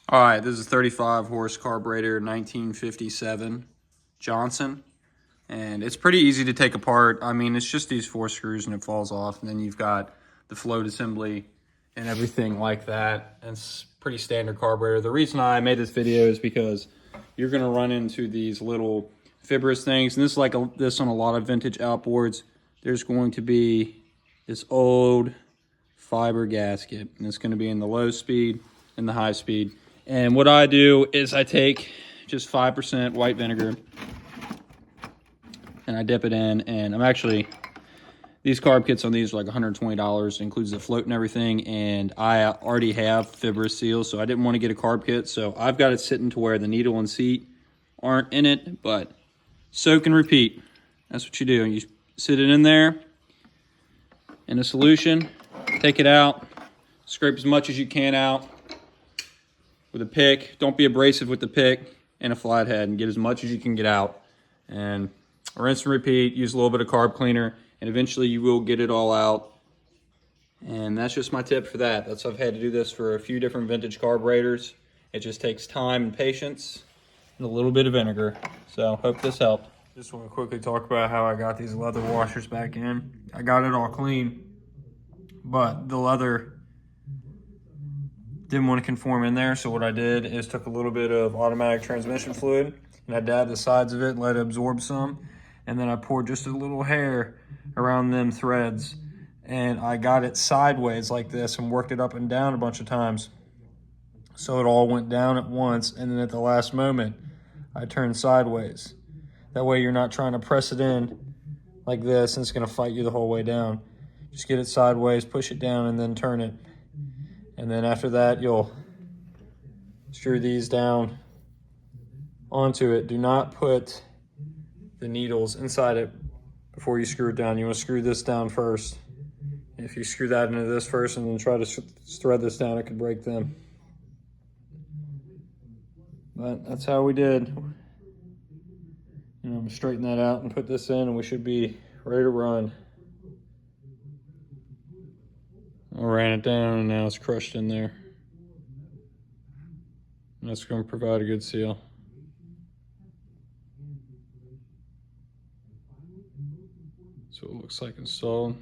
All right, this is 35 horse carburetor, 1957 Johnson. And it's pretty easy to take apart. I mean, it's just these 4 screws and it falls off. And then you've got the float assembly and everything like that. And it's pretty standard carburetor. The reason I made this video is because you're gonna run into these little fibrous things. And this is like this on a lot of vintage outboards. There's going to be this old fiber gasket. And it's gonna be in the low speed and the high speed. And what I do is I take just 5% white vinegar and I dip it in, and I'm actually, these carb kits on these are like $120, includes the float and everything, and I already have fibrous seals, so I didn't want to get a carb kit, so I've got it sitting to where the needle and seat aren't in it, but soak and repeat. That's what you do. You sit it in there in a solution, take it out, scrape as much as you can out with a pick. Don't be abrasive with the pick and a flathead, and get as much as you can get out. And rinse and repeat, use a little bit of carb cleaner, and eventually you will get it all out. And that's just my tip for that. I've had to do this for a few different vintage carburetors. It just takes time and patience and a little bit of vinegar. So hope this helped. Just want to quickly talk about how I got these leather washers back in. I got it all clean, but the leather didn't want to conform in there. So what I did is took a little bit of automatic transmission fluid and I dabbed the sides of it and let it absorb some. And then I poured just a little hair around them threads. And I got it sideways like this and worked it up and down a bunch of times. So it all went down at once. And then at the last moment, I turned sideways. That way you're not trying to press it in like this and it's gonna fight you the whole way down. Just get it sideways, push it down, and then turn it. And then after that, you'll screw these down onto it. Do not put the needles inside it before you screw it down. You want to screw this down first. If you screw that into this first and then try to thread this down, it could break them. But that's how we did. I'm gonna straighten that out and put this in, and we should be ready to run. I ran it down and now it's crushed in there. And that's going to provide a good seal. So it looks like installed.